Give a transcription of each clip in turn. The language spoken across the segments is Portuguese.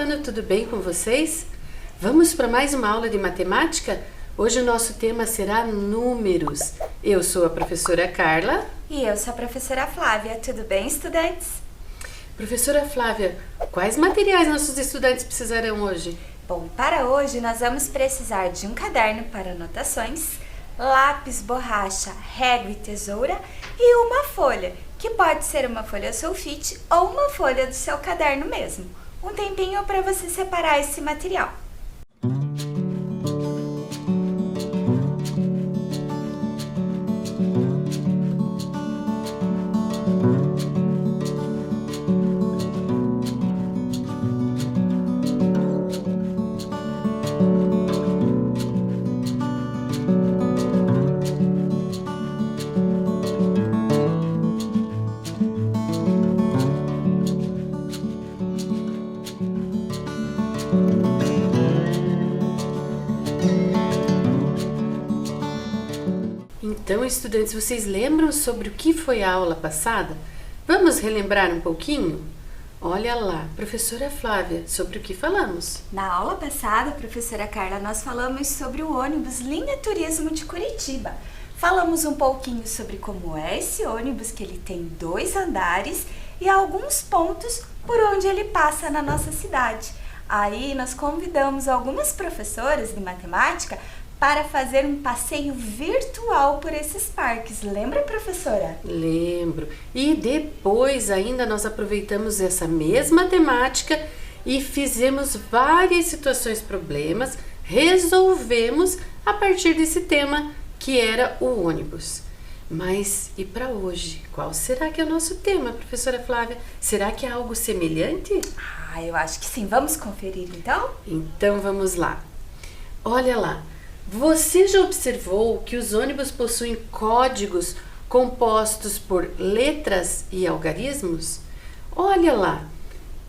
falando, tudo bem com vocês? Vamos para mais uma aula de matemática? Hoje o nosso tema será números. Eu sou a professora Carla. E eu sou a professora Flávia. Tudo bem, estudantes? Professora Flávia, quais materiais nossos estudantes precisarão hoje? Bom, para hoje nós vamos precisar de um caderno para anotações, lápis, borracha, régua e tesoura e uma folha, que pode ser uma folha sulfite ou uma folha do seu caderno mesmo. Um tempinho para você separar esse material. Então, estudantes, vocês lembram sobre o que foi a aula passada? Vamos relembrar um pouquinho? Olha lá, professora Flávia, sobre o que falamos? Na aula passada, professora Carla, nós falamos sobre o ônibus Linha Turismo de Curitiba. Falamos um pouquinho sobre como é esse ônibus, que ele tem 2 andares e alguns pontos por onde ele passa na nossa cidade. Aí nós convidamos algumas professoras de matemática para fazer um passeio virtual por esses parques. Lembra, professora? Lembro. E depois ainda nós aproveitamos essa mesma temática e fizemos várias situações, problemas, resolvemos a partir desse tema que era o ônibus. Mas e para hoje? Qual será que é o nosso tema, professora Flávia? Será que é algo semelhante? Eu acho que sim. Vamos conferir então? Então vamos lá. Olha lá. Você já observou que os ônibus possuem códigos compostos por letras e algarismos? Olha lá,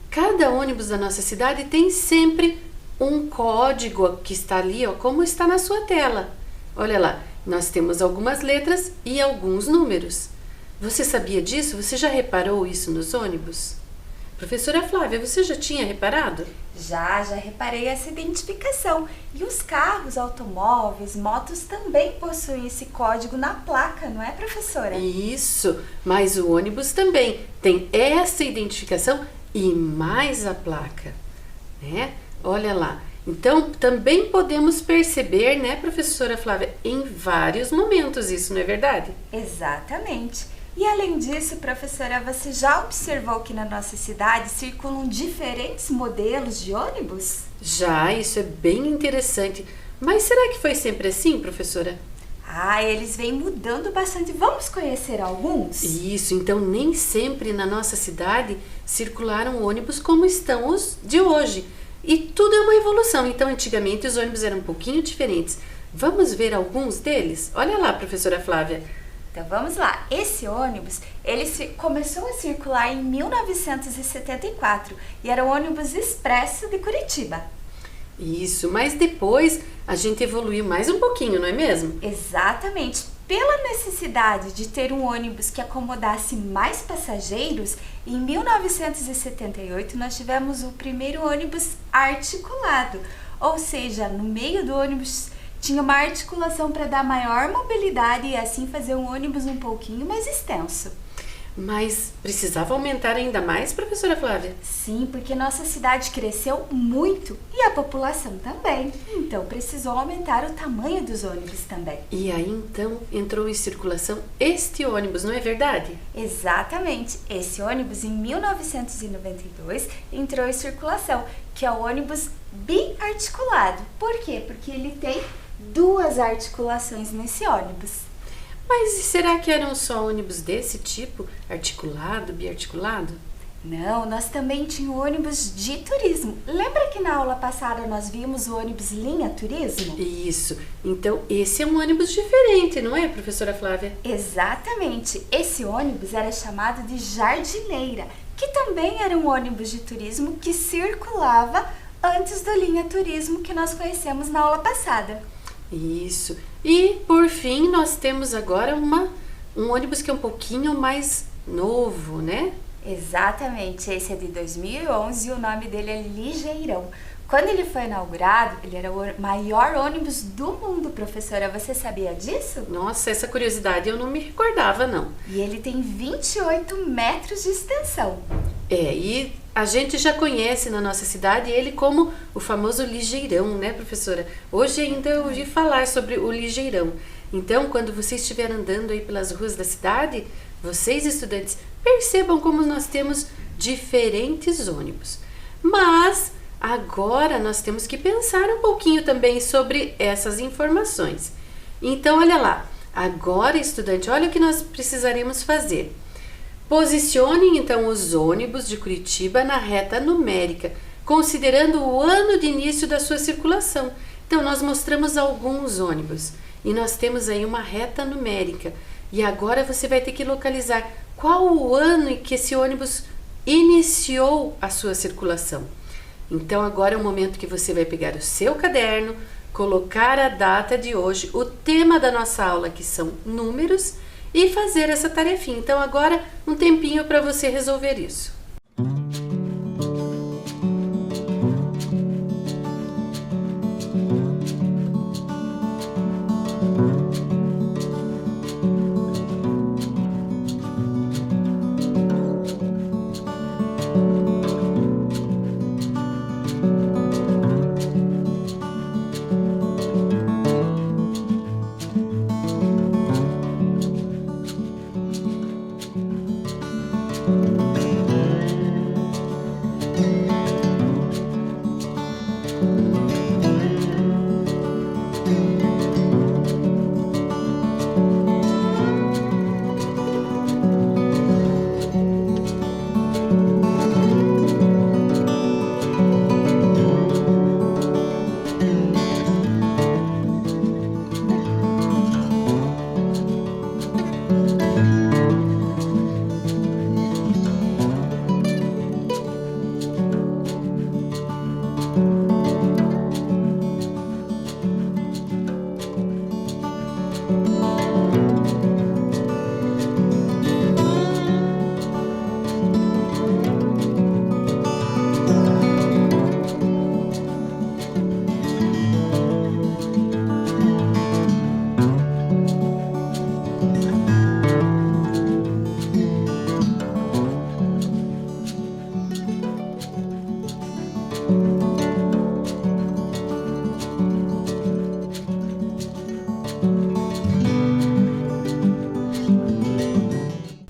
cada ônibus da nossa cidade tem sempre um código que está ali, ó, como está na sua tela. Olha lá, nós temos algumas letras e alguns números. Você sabia disso? Você já reparou isso nos ônibus? Professora Flávia, você já tinha reparado? Já reparei essa identificação. E os carros, automóveis, motos também possuem esse código na placa, não é, professora? Isso, mas o ônibus também tem essa identificação e mais a placa, né? Olha lá. Então, também podemos perceber, né, professora Flávia, em vários momentos isso, não é verdade? Exatamente. E além disso, professora, você já observou que na nossa cidade circulam diferentes modelos de ônibus? Já, isso é bem interessante. Mas será que foi sempre assim, professora? Eles vêm mudando bastante. Vamos conhecer alguns? Isso, então nem sempre na nossa cidade circularam ônibus como estão os de hoje. E tudo é uma evolução. Então, antigamente os ônibus eram um pouquinho diferentes. Vamos ver alguns deles? Olha lá, professora Flávia. Então vamos lá, esse ônibus, ele começou a circular em 1974 e era o ônibus expresso de Curitiba. Isso, mas depois a gente evoluiu mais um pouquinho, não é mesmo? Exatamente, pela necessidade de ter um ônibus que acomodasse mais passageiros, em 1978 nós tivemos o primeiro ônibus articulado, ou seja, no meio do ônibus tinha uma articulação para dar maior mobilidade e assim fazer um ônibus um pouquinho mais extenso. Mas precisava aumentar ainda mais, professora Flávia? Sim, porque nossa cidade cresceu muito e a população também. Então precisou aumentar o tamanho dos ônibus também. E aí então entrou em circulação este ônibus, não é verdade? Exatamente. Esse ônibus em 1992 entrou em circulação, que é o ônibus biarticulado. Por quê? Porque ele tem 2 articulações nesse ônibus. Mas será que eram só ônibus desse tipo? Articulado, biarticulado? Não, nós também tínhamos ônibus de turismo. Lembra que na aula passada nós vimos o ônibus Linha Turismo? Isso. Então esse é um ônibus diferente, não é, professora Flávia? Exatamente. Esse ônibus era chamado de Jardineira, que também era um ônibus de turismo que circulava antes do Linha Turismo que nós conhecemos na aula passada. Isso. E, por fim, nós temos agora um ônibus que é um pouquinho mais novo, né? Exatamente, esse é de 2011 e o nome dele é Ligeirão. Quando ele foi inaugurado, ele era o maior ônibus do mundo, professora. Você sabia disso? Nossa, essa curiosidade eu não me recordava, não. E ele tem 28 metros de extensão. E a gente já conhece na nossa cidade ele como o famoso ligeirão, né, professora? Hoje ainda eu ouvi falar sobre o ligeirão. Então, quando você estiver andando aí pelas ruas da cidade, vocês, estudantes, percebam como nós temos diferentes ônibus. Mas agora nós temos que pensar um pouquinho também sobre essas informações. Então, olha lá. Agora, estudante, olha o que nós precisaremos fazer. Posicione, então, os ônibus de Curitiba na reta numérica, considerando o ano de início da sua circulação. Então, nós mostramos alguns ônibus e nós temos aí uma reta numérica. E agora você vai ter que localizar qual o ano em que esse ônibus iniciou a sua circulação. Então, agora é o momento que você vai pegar o seu caderno, colocar a data de hoje, o tema da nossa aula, que são números, e fazer essa tarefinha. Então, agora um tempinho para você resolver isso.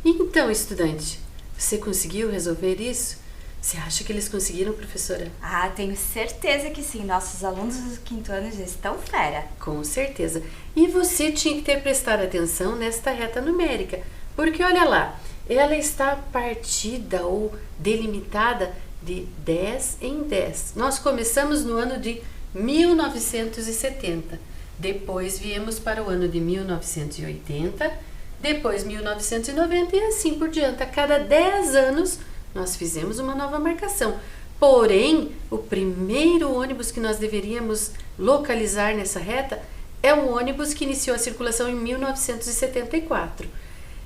Então, estudante, você conseguiu resolver isso? Você acha que eles conseguiram, professora? Ah, tenho certeza que sim. Nossos alunos do quinto ano já estão fera. Com certeza. E você tinha que ter prestado atenção nesta reta numérica, porque olha lá, ela está partida ou delimitada de 10 em 10. Nós começamos no ano de 1970, depois viemos para o ano de 1980, depois 1990 e assim por diante. A cada 10 anos nós fizemos uma nova marcação. Porém, o primeiro ônibus que nós deveríamos localizar nessa reta é um ônibus que iniciou a circulação em 1974.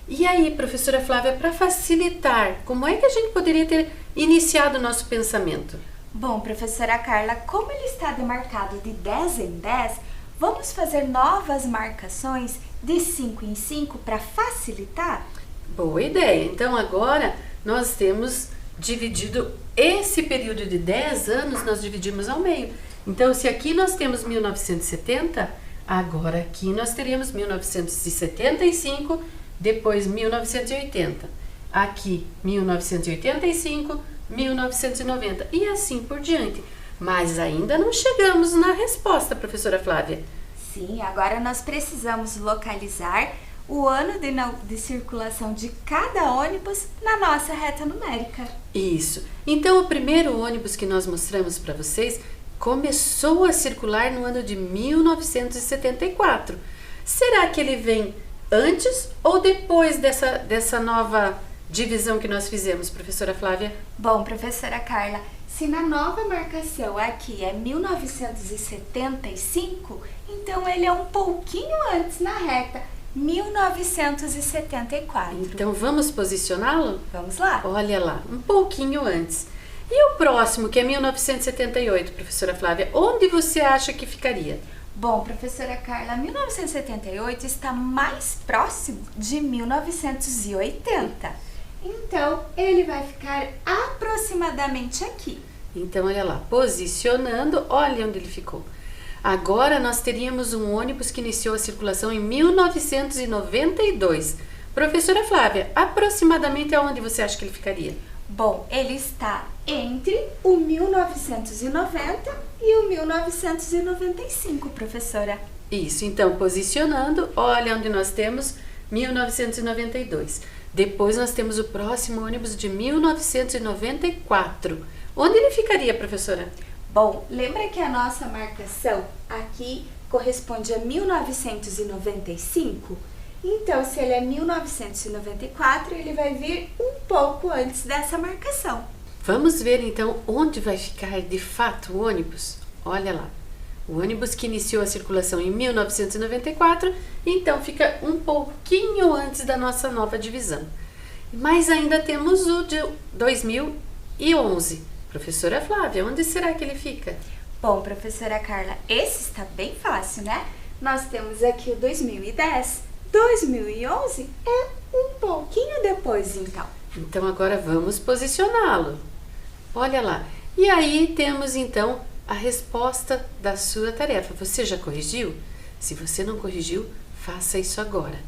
E aí, professora Flávia, para facilitar, como é que a gente poderia ter iniciado o nosso pensamento? Bom, professora Carla, como ele está demarcado de 10 em 10, vamos fazer novas marcações de 5 em 5 para facilitar? Boa ideia! Então agora nós temos dividido esse período de 10 anos, nós dividimos ao meio. Então se aqui nós temos 1970, agora aqui nós teríamos 1975, depois 1980. Aqui 1985, 1990 e assim por diante. Mas ainda não chegamos na resposta, professora Flávia. Sim, agora nós precisamos localizar o ano de circulação de cada ônibus na nossa reta numérica. Isso. Então, o primeiro ônibus que nós mostramos para vocês começou a circular no ano de 1974. Será que ele vem antes ou depois dessa nova divisão que nós fizemos, professora Flávia? Bom, professora Carla, se na nova marcação aqui é 1975, então ele é um pouquinho antes na reta, 1974. Então vamos posicioná-lo? Vamos lá. Olha lá, um pouquinho antes. E o próximo, que é 1978, professora Flávia, onde você acha que ficaria? Bom, professora Carla, 1978 está mais próximo de 1980. Então, ele vai ficar aproximadamente aqui. Então, olha lá, posicionando, olha onde ele ficou. Agora nós teríamos um ônibus que iniciou a circulação em 1992. Professora Flávia, aproximadamente aonde você acha que ele ficaria? Bom, ele está entre o 1990 e o 1995, professora. Isso, então, posicionando, olha onde nós temos 1992. Depois nós temos o próximo ônibus de 1994. Onde ele ficaria, professora? Bom, lembra que a nossa marcação aqui corresponde a 1995? Então, se ele é 1994, ele vai vir um pouco antes dessa marcação. Vamos ver então onde vai ficar de fato o ônibus? Olha lá, o ônibus que iniciou a circulação em 1994, então fica um pouquinho antes da nossa nova divisão. Mas ainda temos o de 2011. Professora Flávia, onde será que ele fica? Bom, professora Carla, esse está bem fácil, né? Nós temos aqui o 2010. 2011 é um pouquinho depois, então. Então agora vamos posicioná-lo. Olha lá. E aí temos então a resposta da sua tarefa. Você já corrigiu? Se você não corrigiu, faça isso agora.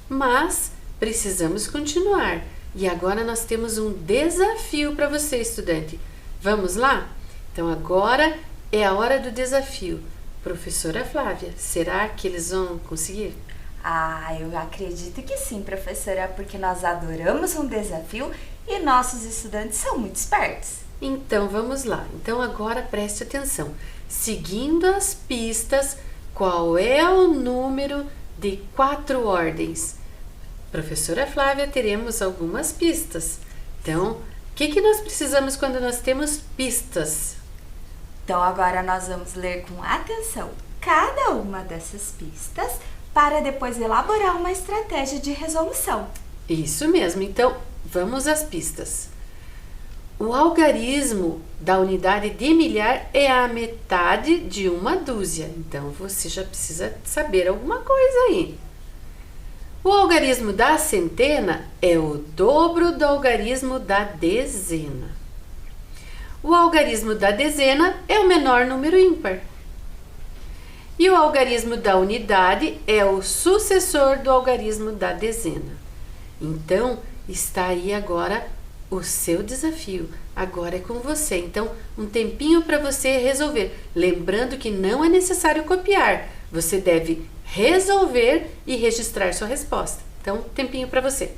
Mas precisamos continuar. E agora nós temos um desafio para você, estudante. Vamos lá? Então agora é a hora do desafio. Professora Flávia, será que eles vão conseguir? Ah, eu acredito que sim, professora, porque nós adoramos um desafio e nossos estudantes são muito espertos. Então vamos lá. Então agora preste atenção. Seguindo as pistas, qual é o número de 4 ordens? Professora Flávia, teremos algumas pistas. Então, o que nós precisamos quando nós temos pistas? Então agora nós vamos ler com atenção cada uma dessas pistas para depois elaborar uma estratégia de resolução. Isso mesmo. Então, vamos às pistas. O algarismo da unidade de milhar é a metade de uma dúzia. Então, você já precisa saber alguma coisa aí. O algarismo da centena é o dobro do algarismo da dezena. O algarismo da dezena é o menor número ímpar. E o algarismo da unidade é o sucessor do algarismo da dezena. Então, está aí agora o seu desafio. Agora é com você. Então, um tempinho para você resolver. Lembrando que não é necessário copiar. Você deve resolver e registrar sua resposta. Então, tempinho para você.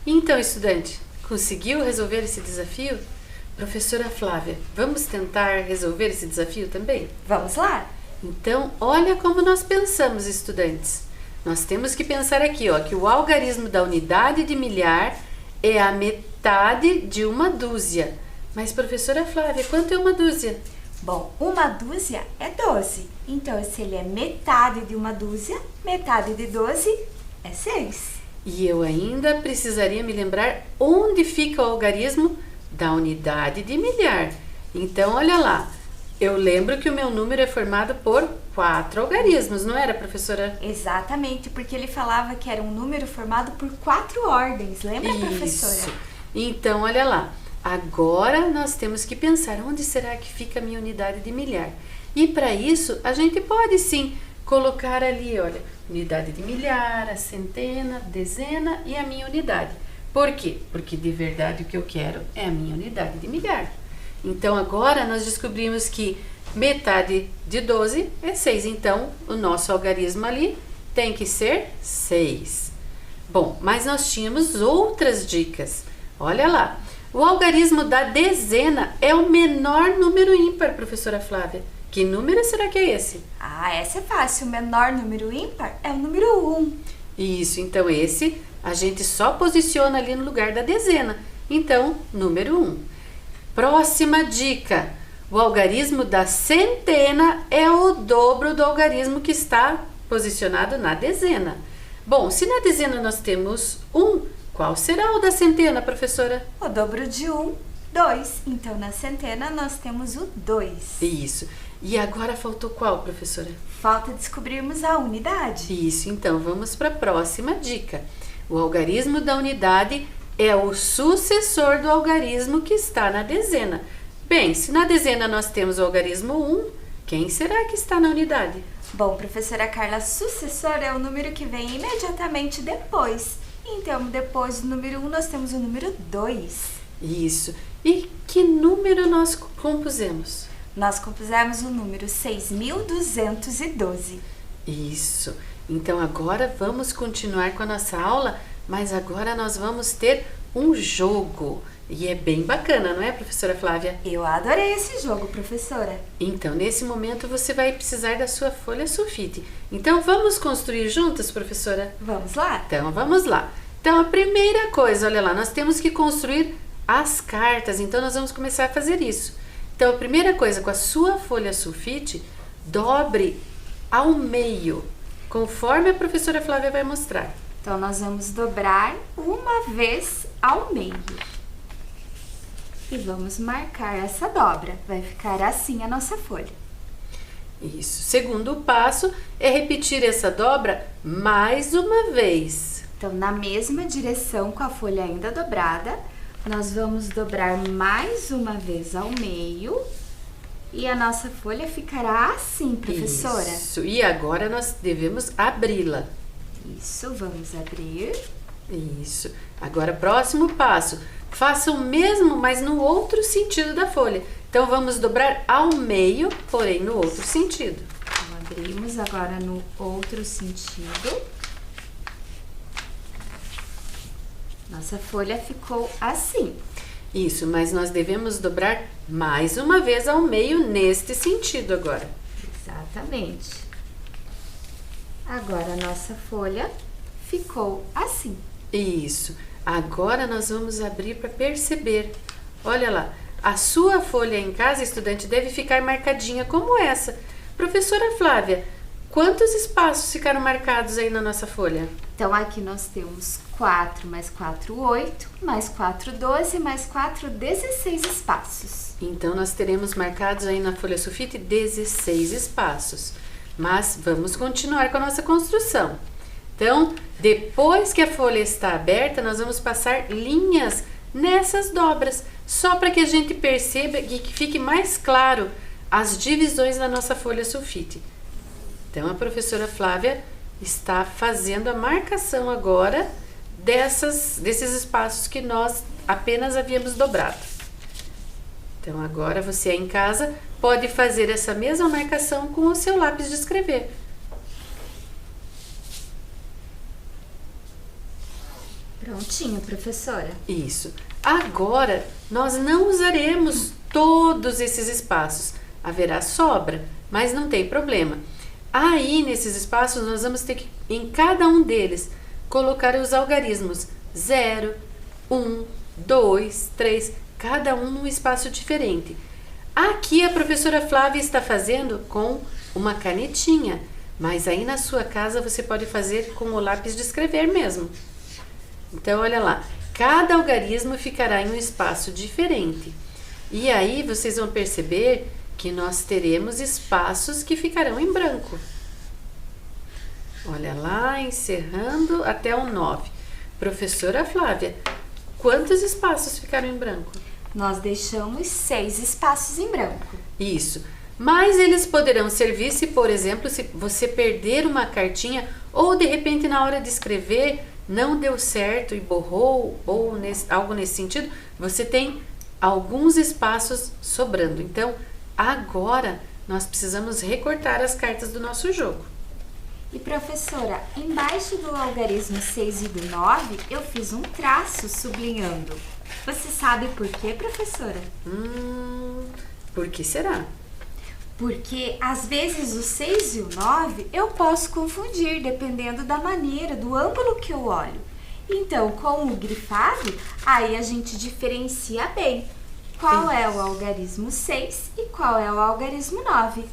Então, estudante, conseguiu resolver esse desafio? Professora Flávia, vamos tentar resolver esse desafio também? Vamos lá? Então, olha como nós pensamos, estudantes. Nós temos que pensar aqui, ó, que o algarismo da unidade de milhar é a metade de uma dúzia. Mas, professora Flávia, quanto é uma dúzia? Bom, uma dúzia é 12. Então, se ele é metade de uma dúzia, metade de 12 é 6. E eu ainda precisaria me lembrar onde fica o algarismo da unidade de milhar. Então, olha lá. Eu lembro que o meu número é formado por 4 algarismos, não era, professora? Exatamente, porque ele falava que era um número formado por 4 ordens. Lembra, professora? Isso. Então, olha lá. Agora nós temos que pensar onde será que fica a minha unidade de milhar. E para isso, a gente pode sim colocar ali, olha, unidade de milhar, a centena, dezena e a minha unidade. Por quê? Porque de verdade o que eu quero é a minha unidade de milhar. Então agora nós descobrimos que metade de 12 é 6. Então o nosso algarismo ali tem que ser 6. Bom, mas nós tínhamos outras dicas. Olha lá. O algarismo da dezena é o menor número ímpar, professora Flávia. Que número será que é esse? Ah, essa é fácil. O menor número ímpar é o número 1. Isso, então esse a gente só posiciona ali no lugar da dezena. Então, número 1. Próxima dica. O algarismo da centena é o dobro do algarismo que está posicionado na dezena. Bom, se na dezena nós temos 1, qual será o da centena, professora? O dobro de 1, 2. Então, na centena, nós temos o 2. Isso. E agora faltou qual, professora? Falta descobrirmos a unidade. Isso, então vamos para a próxima dica. O algarismo da unidade é o sucessor do algarismo que está na dezena. Bem, se na dezena nós temos o algarismo 1, quem será que está na unidade? Bom, professora Carla, sucessor é o número que vem imediatamente depois. Então, depois do número 1, nós temos o número 2. Isso. E que número nós compusemos? Nós compusemos o número 6.212. Isso. Então agora vamos continuar com a nossa aula, mas agora nós vamos ter um jogo. E é bem bacana, não é, professora Flávia? Eu adorei esse jogo, professora. Então, nesse momento você vai precisar da sua folha sulfite. Então, vamos construir juntas, professora? Vamos lá? Então, vamos lá. Então, a primeira coisa, olha lá, nós temos que construir as cartas. Então, nós vamos começar a fazer isso. Então, a primeira coisa, com a sua folha sulfite, dobre ao meio, conforme a professora Flávia vai mostrar. Então, nós vamos dobrar uma vez ao meio. E vamos marcar essa dobra. Vai ficar assim a nossa folha. Isso. Segundo passo é repetir essa dobra mais uma vez. Então, na mesma direção, com a folha ainda dobrada, nós vamos dobrar mais uma vez ao meio e a nossa folha ficará assim, professora. Isso, e agora nós devemos abri-la. Isso, vamos abrir. Isso. Agora, próximo passo. Faça o mesmo, mas no outro sentido da folha. Então, vamos dobrar ao meio, porém no outro sentido. Então, abrimos agora no outro sentido. Nossa folha ficou assim. Isso, mas nós devemos dobrar mais uma vez ao meio neste sentido agora. Exatamente. Agora a nossa folha ficou assim. Isso. Agora nós vamos abrir para perceber. Olha lá, a sua folha em casa, estudante, deve ficar marcadinha como essa. Professora Flávia, quantos espaços ficaram marcados aí na nossa folha? Então, aqui nós temos 4 mais 4, 8, mais 4, 12, mais 4, 16 espaços. Então, nós teremos marcados aí na folha sulfite 16 espaços. Mas vamos continuar com a nossa construção. Então, depois que a folha está aberta, nós vamos passar linhas nessas dobras, só para que a gente perceba e que fique mais claro as divisões da nossa folha sulfite. Então, a professora Flávia está fazendo a marcação agora desses espaços que nós apenas havíamos dobrado. Então, agora você aí em casa pode fazer essa mesma marcação com o seu lápis de escrever. Prontinho, professora. Isso. Agora, nós não usaremos todos esses espaços. Haverá sobra, mas não tem problema. Aí, nesses espaços, nós vamos ter que, em cada um deles, colocar os algarismos 0, 1, 2, 3, cada um num espaço diferente. Aqui a professora Flávia está fazendo com uma canetinha, mas aí na sua casa você pode fazer com o lápis de escrever mesmo. Então, olha lá, cada algarismo ficará em um espaço diferente. E aí vocês vão perceber que nós teremos espaços que ficarão em branco. Olha lá, encerrando até o 9. Professora Flávia, quantos espaços ficaram em branco? Nós deixamos 6 espaços em branco. Isso. Mas eles poderão servir se, por exemplo, se você perder uma cartinha ou de repente na hora de escrever não deu certo e borrou ou algo nesse sentido, você tem alguns espaços sobrando. Então, agora nós precisamos recortar as cartas do nosso jogo. E professora, embaixo do algarismo 6 e do 9, eu fiz um traço sublinhando. Você sabe por quê, professora? Por que será? Porque às vezes o 6 e o 9 eu posso confundir dependendo da maneira, do ângulo que eu olho. Então, com o grifado, aí a gente diferencia bem qual é o algarismo 6 e qual é o algarismo 9.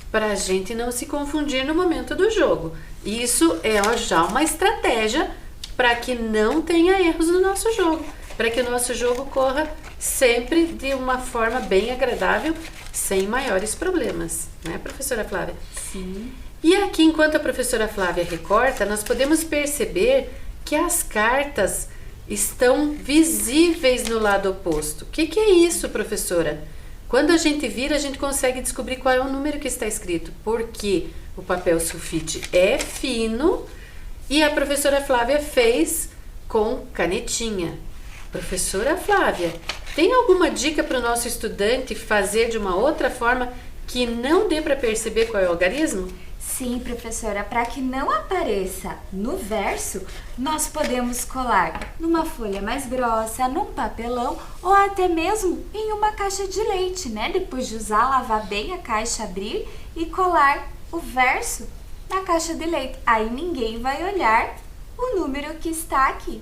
Para a gente não se confundir no momento do jogo. Isso é já uma estratégia para que não tenha erros no nosso jogo, para que o nosso jogo corra sempre de uma forma bem agradável, sem maiores problemas, né, professora Flávia? Sim. E aqui, enquanto a professora Flávia recorta, nós podemos perceber que as cartas estão visíveis no lado oposto. O que é isso, professora? Quando a gente vira, a gente consegue descobrir qual é o número que está escrito, porque o papel sulfite é fino e a professora Flávia fez com canetinha. Professora Flávia, tem alguma dica para o nosso estudante fazer de uma outra forma que não dê para perceber qual é o algarismo? Sim, professora, para que não apareça no verso, nós podemos colar numa folha mais grossa, num papelão ou até mesmo em uma caixa de leite, né? Depois de usar, lavar bem a caixa, abrir e colar o verso na caixa de leite. Aí ninguém vai olhar o número que está aqui.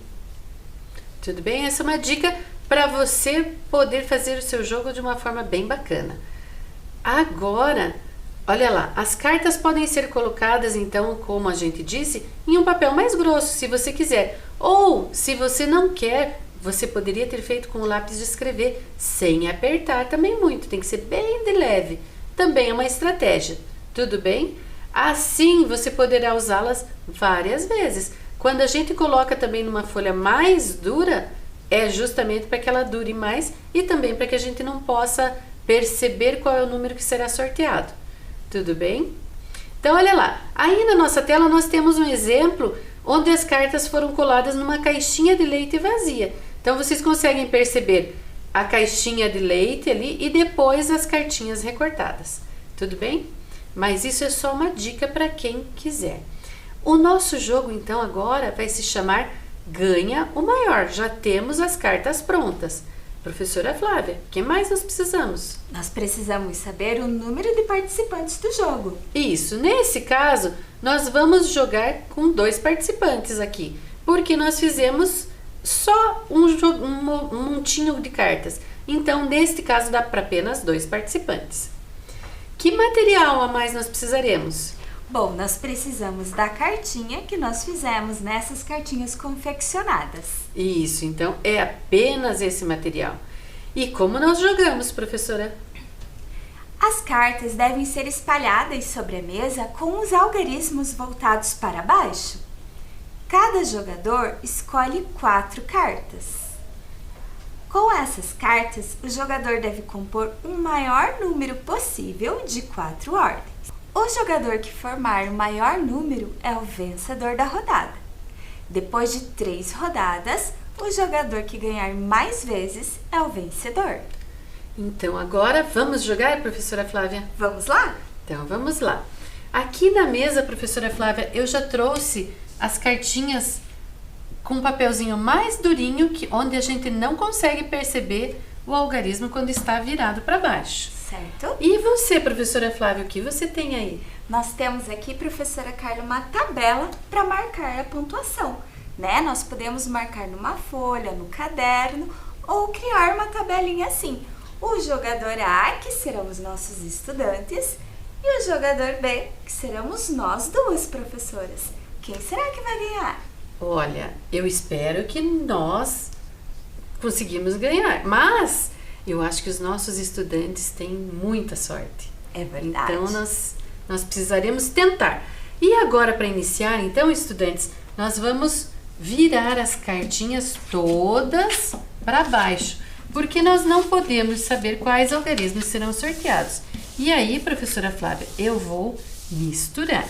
Tudo bem? Essa é uma dica para você poder fazer o seu jogo de uma forma bem bacana. Agora, olha lá, as cartas podem ser colocadas, então, como a gente disse, em um papel mais grosso, se você quiser. Ou, se você não quer, você poderia ter feito com o lápis de escrever, sem apertar também muito, tem que ser bem de leve. Também é uma estratégia, tudo bem? Assim, você poderá usá-las várias vezes. Quando a gente coloca também numa folha mais dura, é justamente para que ela dure mais e também para que a gente não possa perceber qual é o número que será sorteado. Tudo bem? Então, olha lá. Aí na nossa tela nós temos um exemplo onde as cartas foram coladas numa caixinha de leite vazia. Então, vocês conseguem perceber a caixinha de leite ali e depois as cartinhas recortadas. Tudo bem? Mas isso é só uma dica para quem quiser. O nosso jogo, então, agora vai se chamar Ganha o Maior. Já temos as cartas prontas. Professora Flávia, o que mais nós precisamos? Nós precisamos saber o número de participantes do jogo. Isso, nesse caso, nós vamos jogar com 2 participantes aqui, porque nós fizemos só um montinho de cartas. Então, neste caso, dá para apenas 2 participantes. Que material a mais nós precisaremos? Bom, nós precisamos da cartinha que nós fizemos nessas cartinhas confeccionadas. Isso, então é apenas esse material. E como nós jogamos, professora? As cartas devem ser espalhadas sobre a mesa com os algarismos voltados para baixo. Cada jogador escolhe 4 cartas. Com essas cartas, o jogador deve compor o maior número possível de 4 ordens. O jogador que formar o maior número é o vencedor da rodada. Depois de 3 rodadas, o jogador que ganhar mais vezes é o vencedor. Então agora vamos jogar, professora Flávia? Vamos lá? Então vamos lá. Aqui na mesa, professora Flávia, eu já trouxe as cartinhas com um papelzinho mais durinho, onde a gente não consegue perceber o algarismo quando está virado para baixo. Certo. E você, professora Flávia, o que você tem aí? Nós temos aqui, professora Carla, uma tabela para marcar a pontuação, né? Nós podemos marcar numa folha, no caderno ou criar uma tabelinha assim. O jogador A, que serão os nossos estudantes, e o jogador B, que seremos nós duas, professoras. Quem será que vai ganhar? Olha, eu espero que nós conseguimos ganhar, mas eu acho que os nossos estudantes têm muita sorte. É verdade. Então, nós precisaremos tentar. E agora, para iniciar, então, estudantes, nós vamos virar as cartinhas todas para baixo, porque nós não podemos saber quais algarismos serão sorteados. E aí, professora Flávia, eu vou misturar.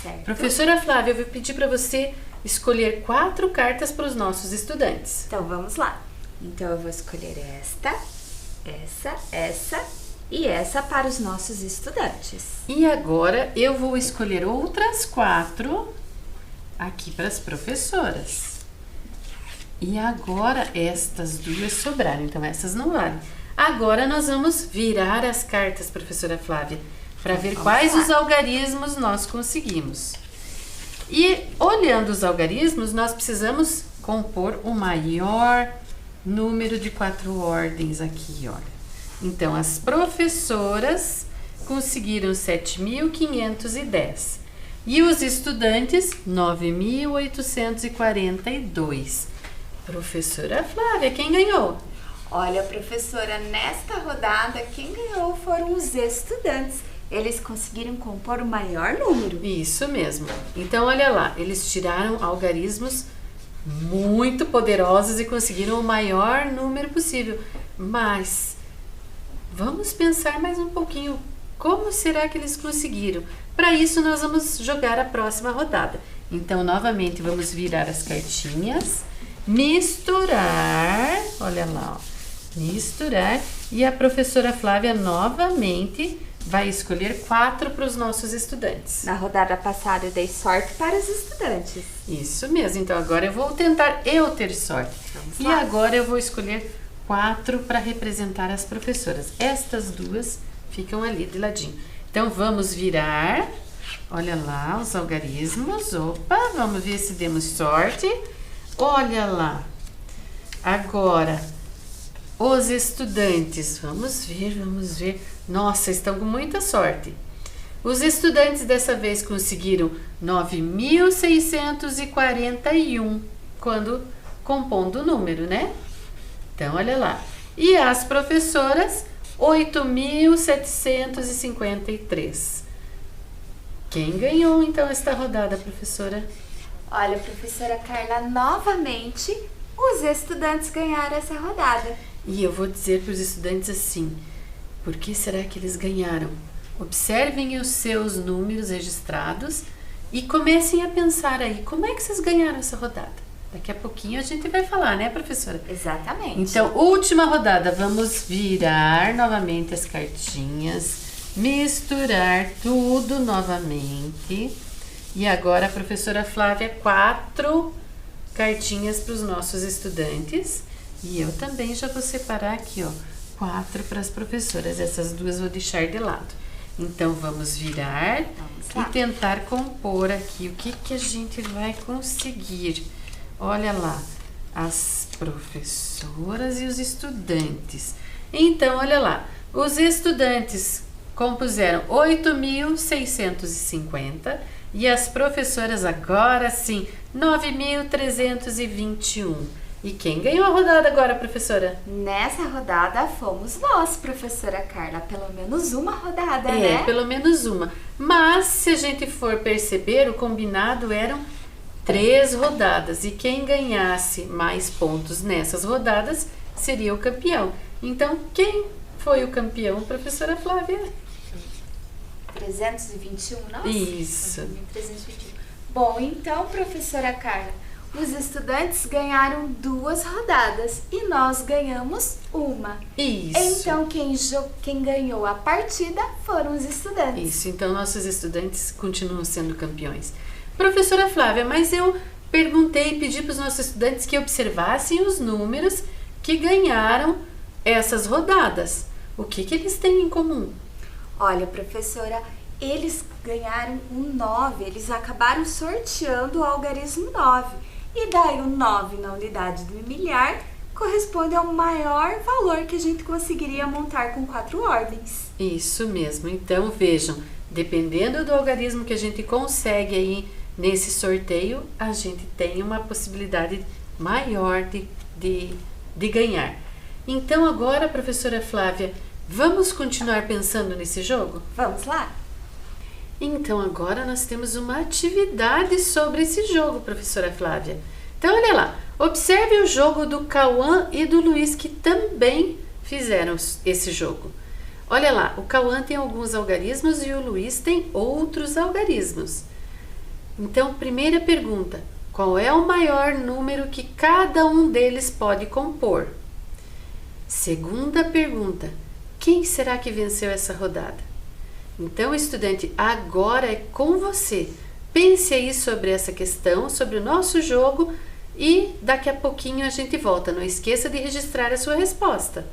Certo. Professora Flávia, eu vou pedir para você escolher 4 cartas para os nossos estudantes. Então, vamos lá. Então, eu vou escolher essa e essa para os nossos estudantes. E agora eu vou escolher outras 4 aqui para as professoras. E agora estas 2 sobraram, então essas não valem. Agora nós vamos virar as cartas, professora Flávia, para ver quais os algarismos nós conseguimos. E olhando os algarismos, nós precisamos compor o maior número de 4 ordens aqui, olha. Então, as professoras conseguiram 7.510 e os estudantes 9.842. Professora Flávia, quem ganhou? Olha, professora, nesta rodada, quem ganhou foram os estudantes. Eles conseguiram compor o maior número. Isso mesmo. Então, olha lá, eles tiraram algarismos muito poderosos e conseguiram o maior número possível. Mas vamos pensar mais um pouquinho, como será que eles conseguiram? Para isso, nós vamos jogar a próxima rodada. Então, novamente, vamos virar as cartinhas, misturar, olha lá, ó, misturar, e a professora Flávia novamente vai escolher 4 para os nossos estudantes. Na rodada passada eu dei sorte para os estudantes. Isso mesmo, então agora eu vou tentar eu ter sorte. E agora eu vou escolher 4 para representar as professoras. Estas 2 ficam ali de ladinho. Então vamos virar, olha lá os algarismos, opa, vamos ver se demos sorte. Olha lá, agora os estudantes, vamos ver. Nossa, estão com muita sorte. Os estudantes dessa vez conseguiram 9.641 quando compondo o número, né? Então, olha lá. E as professoras, 8.753. Quem ganhou, então, esta rodada, professora? Olha, professora Carla, novamente, os estudantes ganharam essa rodada. E eu vou dizer para os estudantes assim, por que será que eles ganharam? Observem os seus números registrados e comecem a pensar aí, como é que vocês ganharam essa rodada? Daqui a pouquinho a gente vai falar, né, professora? Exatamente. Então, última rodada, vamos virar novamente as cartinhas, misturar tudo novamente. E agora a professora Flávia, 4 cartinhas para os nossos estudantes. E eu também já vou separar aqui, ó, 4 para as professoras. Essas 2 vou deixar de lado. Então, vamos virar e tentar compor aqui o que a gente vai conseguir. Olha lá, as professoras e os estudantes. Então, olha lá, os estudantes compuseram 8.650 e as professoras agora sim, 9.321. E quem ganhou a rodada agora, professora? Nessa rodada fomos nós, professora Carla. Pelo menos uma rodada, né? Pelo menos uma. Mas, se a gente for perceber, o combinado eram 3 rodadas. E quem ganhasse mais pontos nessas rodadas seria o campeão. Então, quem foi o campeão, professora Flávia? 321, nossa? Isso. 321. Bom, então, professora Carla, os estudantes ganharam 2 rodadas e nós ganhamos uma. Isso. Então, quem ganhou a partida foram os estudantes. Isso, então nossos estudantes continuam sendo campeões. Professora Flávia, mas eu perguntei e pedi para os nossos estudantes que observassem os números que ganharam essas rodadas. O que eles têm em comum? Olha, professora, eles ganharam um 9, eles acabaram sorteando o algarismo 9. E daí o 9 na unidade do milhar corresponde ao maior valor que a gente conseguiria montar com 4 ordens. Isso mesmo. Então, vejam, dependendo do algarismo que a gente consegue aí nesse sorteio, a gente tem uma possibilidade maior de ganhar. Então, agora, professora Flávia, vamos continuar pensando nesse jogo? Vamos lá? Então, agora nós temos uma atividade sobre esse jogo, professora Flávia. Então, olha lá, observe o jogo do Cauã e do Luiz, que também fizeram esse jogo. Olha lá, o Cauã tem alguns algarismos e o Luiz tem outros algarismos. Então, primeira pergunta, qual é o maior número que cada um deles pode compor? Segunda pergunta, quem será que venceu essa rodada? Então, estudante, agora é com você. Pense aí sobre essa questão, sobre o nosso jogo e daqui a pouquinho a gente volta. Não esqueça de registrar a sua resposta.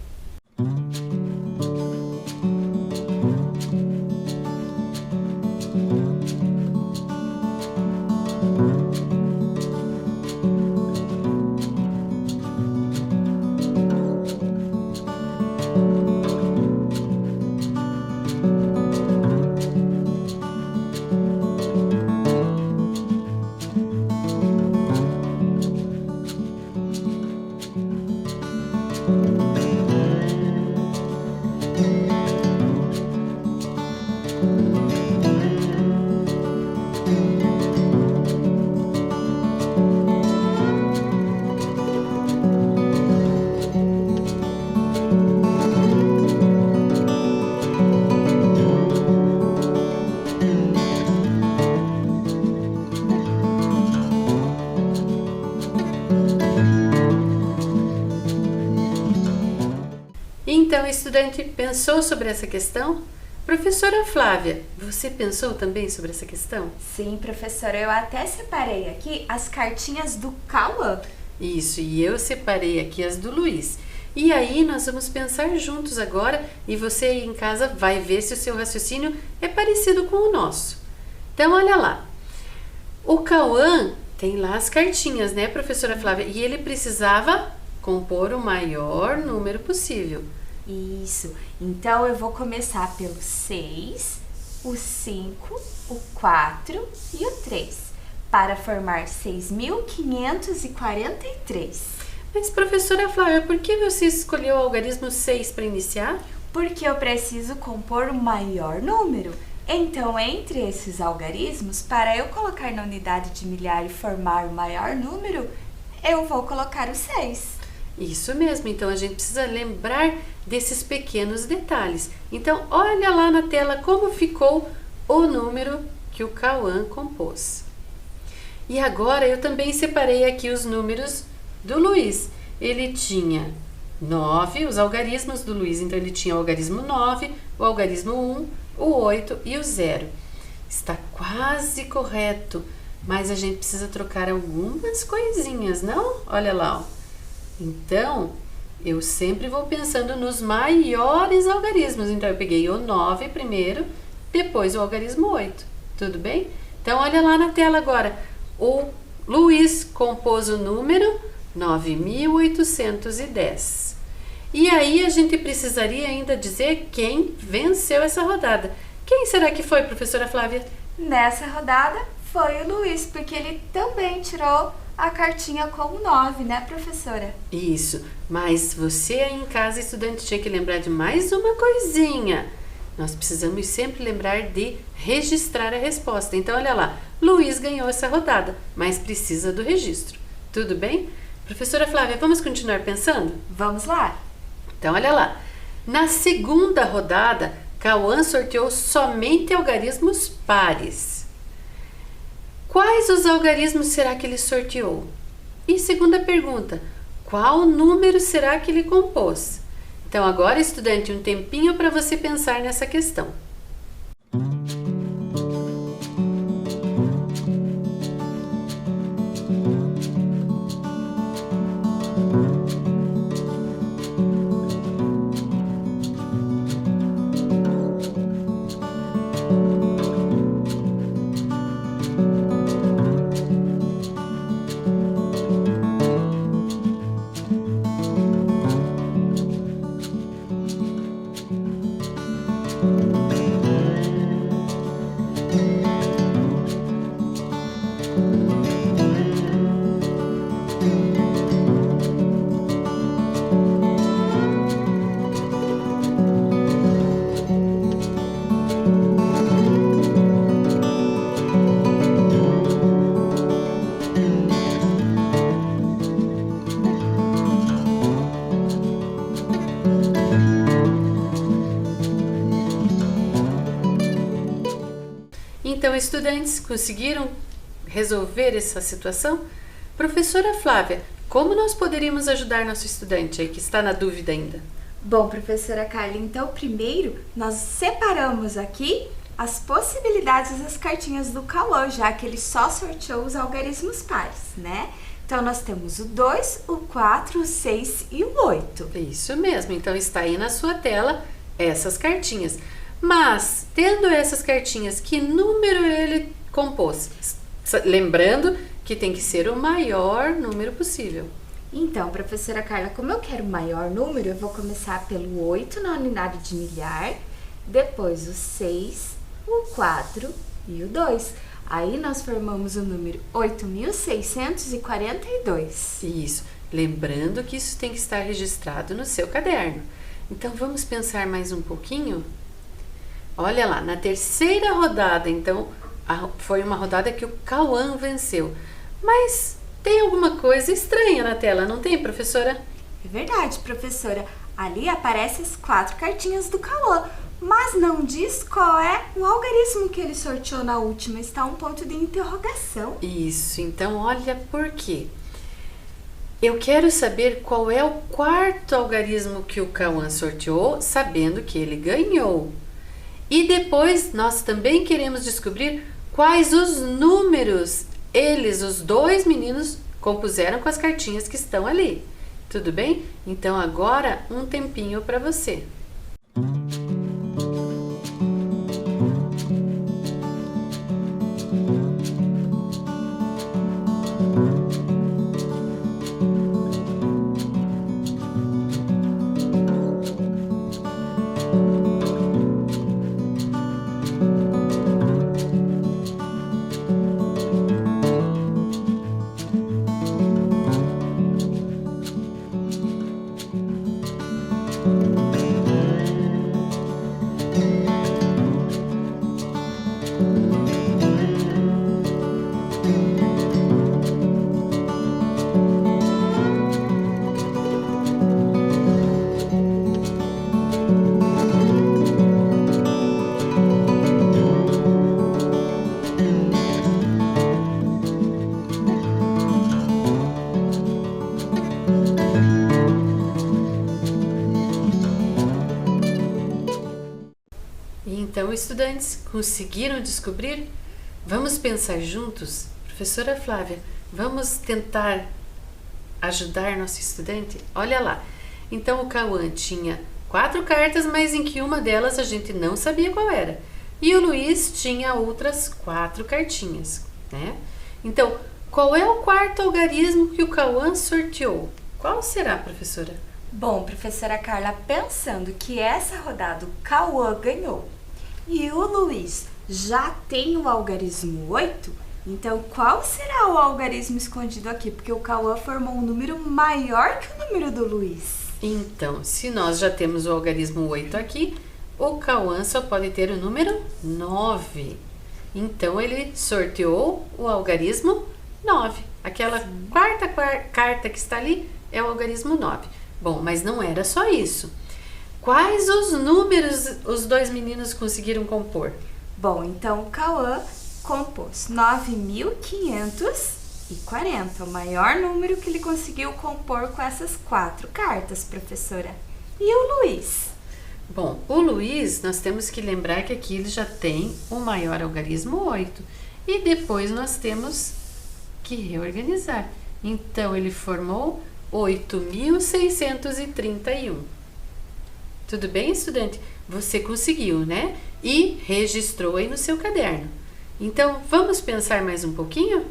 Então, estudante, pensou sobre essa questão? Professora Flávia, você pensou também sobre essa questão? Sim, professora, eu até separei aqui as cartinhas do Cauã. Isso, e eu separei aqui as do Luiz. E aí nós vamos pensar juntos agora e você aí em casa vai ver se o seu raciocínio é parecido com o nosso. Então, olha lá. O Cauã tem lá as cartinhas, né, professora Flávia? E ele precisava compor o maior número possível. Isso. Então, eu vou começar pelo 6, o 5, o 4 e o 3, para formar 6.543. Mas, professora Flávia, por que você escolheu o algarismo 6 para iniciar? Porque eu preciso compor o maior número. Então, entre esses algarismos, para eu colocar na unidade de milhar e formar o maior número, eu vou colocar o 6. Isso mesmo, então a gente precisa lembrar desses pequenos detalhes. Então, olha lá na tela como ficou o número que o Cauã compôs. E agora eu também separei aqui os números do Luiz. Ele tinha 9, os algarismos do Luiz, então ele tinha o algarismo 9, o algarismo 1, o 8 e o 0. Está quase correto, mas a gente precisa trocar algumas coisinhas, não? Olha lá, ó. Então, eu sempre vou pensando nos maiores algarismos. Então, eu peguei o 9 primeiro, depois o algarismo 8. Tudo bem? Então, olha lá na tela agora. O Luiz compôs o número 9.810. E aí, a gente precisaria ainda dizer quem venceu essa rodada. Quem será que foi, professora Flávia? Nessa rodada, foi o Luiz, porque ele também tirou a cartinha com o 9, né, professora? Isso, mas você aí em casa, estudante, tinha que lembrar de mais uma coisinha. Nós precisamos sempre lembrar de registrar a resposta. Então, olha lá, Luiz ganhou essa rodada, mas precisa do registro. Tudo bem? Professora Flávia, vamos continuar pensando? Vamos lá? Então, olha lá. Na segunda rodada, Cauã sorteou somente algarismos pares. Quais os algarismos será que ele sorteou? E segunda pergunta, qual número será que ele compôs? Então agora, estudante, um tempinho para você pensar nessa questão. estudantes, conseguiram resolver essa situação? Professora Flávia, como nós poderíamos ajudar nosso estudante aí que está na dúvida ainda? Bom, professora Carla, então primeiro nós separamos aqui as possibilidades das cartinhas do Cauã, já que ele só sorteou os algarismos pares, né? Então nós temos o 2, o 4, o 6 e o 8. Isso mesmo, então está aí na sua tela essas cartinhas. Mas, tendo essas cartinhas, que número ele compôs? Lembrando que tem que ser o maior número possível. Então, professora Carla, como eu quero o maior número, eu vou começar pelo 8 na unidade de milhar, depois o 6, o 4 e o 2. Aí nós formamos o número 8.642. Isso. Lembrando que isso tem que estar registrado no seu caderno. Então, vamos pensar mais um pouquinho? Olha lá, na terceira rodada, então, foi uma rodada que o Cauã venceu. Mas tem alguma coisa estranha na tela, não tem, professora? É verdade, professora. Ali aparecem as 4 cartinhas do Cauã, mas não diz qual é o algarismo que ele sorteou na última. Está um ponto de interrogação. Isso, então olha por quê. Eu quero saber qual é o 4º algarismo que o Cauã sorteou, sabendo que ele ganhou. E depois nós também queremos descobrir quais os números os 2 meninos, compuseram com as cartinhas que estão ali. Tudo bem? Então agora um tempinho para você. Então, estudantes, conseguiram descobrir? Vamos pensar juntos? Professora Flávia, vamos tentar ajudar nosso estudante? Olha lá. Então, o Cauã tinha 4 cartas, mas em que uma delas a gente não sabia qual era. E o Luiz tinha outras 4 cartinhas, né? Então, qual é o 4º algarismo que o Cauã sorteou? Qual será, professora? Bom, professora Carla, pensando que essa rodada o Cauã ganhou e o Luiz já tem o algarismo 8, então qual será o algarismo escondido aqui? Porque o Cauã formou um número maior que o número do Luiz. Então, se nós já temos o algarismo 8 aqui, o Cauã só pode ter o número 9. Então, ele sorteou o algarismo 9. Aquela quarta carta que está ali é o algarismo 9. Bom, mas não era só isso. Quais os números os 2 meninos conseguiram compor? Bom, então o Cauã compôs 9.540, o maior número que ele conseguiu compor com essas 4 cartas, professora. E o Luiz? Bom, o Luiz, nós temos que lembrar que aqui ele já tem o maior algarismo 8. E depois nós temos que reorganizar. Então, ele formou 8.631. Tudo bem, estudante? Você conseguiu, né? E registrou aí no seu caderno. Então, vamos pensar mais um pouquinho?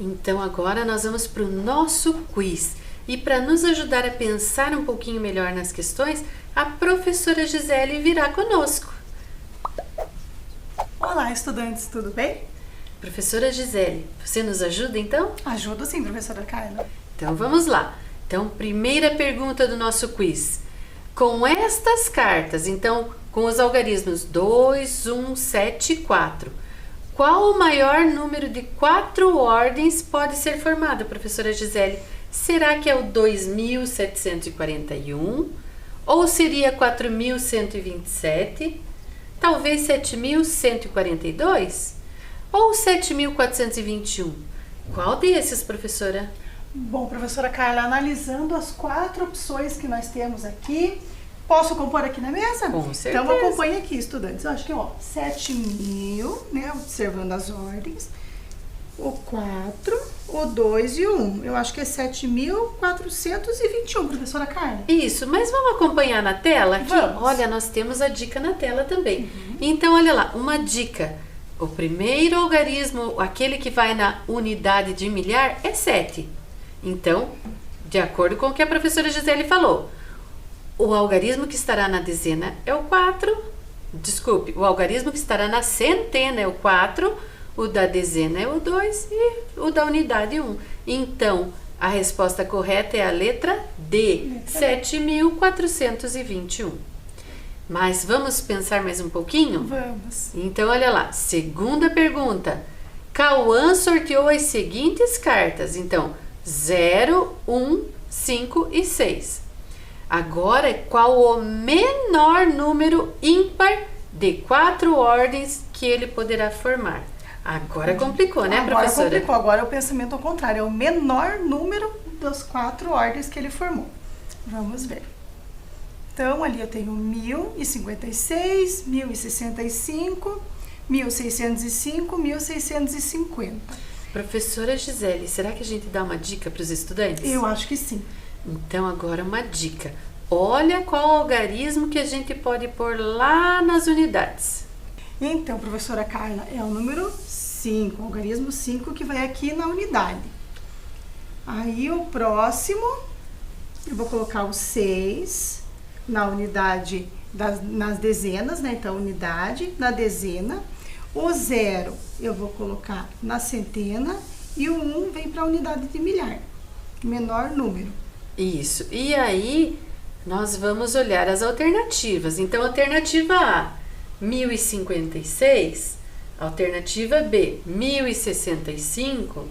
Então agora nós vamos para o nosso quiz. E para nos ajudar a pensar um pouquinho melhor nas questões, a professora Gisele virá conosco. Olá, estudantes, tudo bem? Professora Gisele, você nos ajuda então? Ajudo sim, professora Carla. Então vamos lá. Então, primeira pergunta do nosso quiz. com estas cartas, então com os algarismos 2, 1, 7 e 4, qual o maior número de 4 ordens pode ser formado, professora Gisele? Será que é o 2.741? Ou seria 4.127? Talvez 7.142? Ou 7.421? Qual desses, professora? Bom, professora Carla, analisando as 4 opções que nós temos aqui, posso compor aqui na mesa? Com certeza. Então, acompanhe aqui, estudantes. Eu acho que, 7.000, né, observando as ordens, o 4, o 2 e o 1. Eu acho que é 7.421, professora Carla. Isso, mas vamos acompanhar na tela aqui? Vamos. Olha, nós temos a dica na tela também. Então, olha lá, uma dica. O primeiro algarismo, aquele que vai na unidade de milhar, é 7. Então, de acordo com o que a professora Gisele falou, o algarismo que estará na dezena é o 4. Desculpe, o algarismo que estará na centena é o 4. O da dezena é o 2 e o da unidade 1. Então, a resposta correta é a letra D, 7.421. Mas vamos pensar mais um pouquinho? Vamos. Então, olha lá. Segunda pergunta. Cauã sorteou as seguintes cartas. Então, 0, 1, 5 e 6. Agora, qual o menor número ímpar de 4 ordens que ele poderá formar? Agora complicou, né, professora? Agora complicou. Agora é o pensamento ao contrário. É o menor número das 4 ordens que ele formou. Vamos ver. Então, ali eu tenho 1.056, 1.065, 1.605, 1.650. Professora Gisele, será que a gente dá uma dica para os estudantes? Eu acho que sim. Então, agora uma dica. Olha qual algarismo que a gente pode pôr lá nas unidades. Então, professora Carla, é o número 5, o algarismo 5 que vai aqui na unidade. Aí o próximo, eu vou colocar o 6 na unidade, nas dezenas, né? Então, unidade na dezena. O 0 eu vou colocar na centena e o 1 vem para a unidade de milhar, menor número. Isso. E aí, nós vamos olhar as alternativas. Então, alternativa A, 1056. Alternativa B, 1065.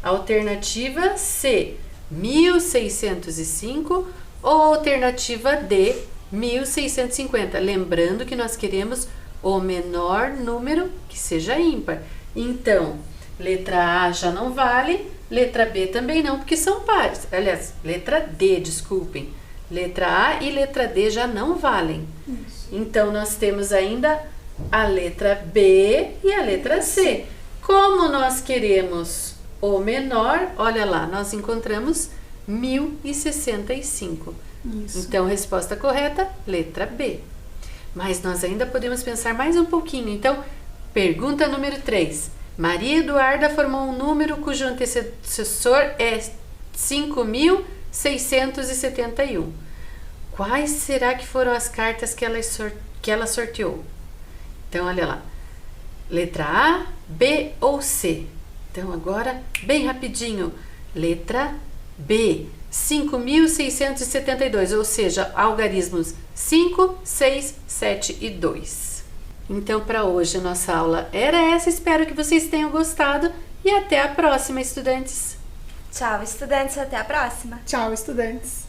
Alternativa C, 1605. Ou alternativa D, 1650. Lembrando que nós queremos o menor número que seja ímpar. Então, letra A já não vale, letra B também não, porque são pares. Aliás, letra D, desculpem. Letra A e letra D já não valem. Isso. Então, nós temos ainda a letra B e a letra C. Como nós queremos o menor, olha lá, nós encontramos 1065. Isso. Então, resposta correta, letra B. Mas nós ainda podemos pensar mais um pouquinho. Então, pergunta número 3. Maria Eduarda formou um número cujo antecessor é 5.671. Quais será que foram as cartas que ela sorteou? Então, olha lá. Letra A, B ou C? Então, agora, bem rapidinho. Letra B, 5.672, ou seja, algarismos 5, 6, 7 e 2. Então, para hoje, a nossa aula era essa. Espero que vocês tenham gostado e até a próxima, estudantes. Tchau, estudantes, até a próxima. Tchau, estudantes.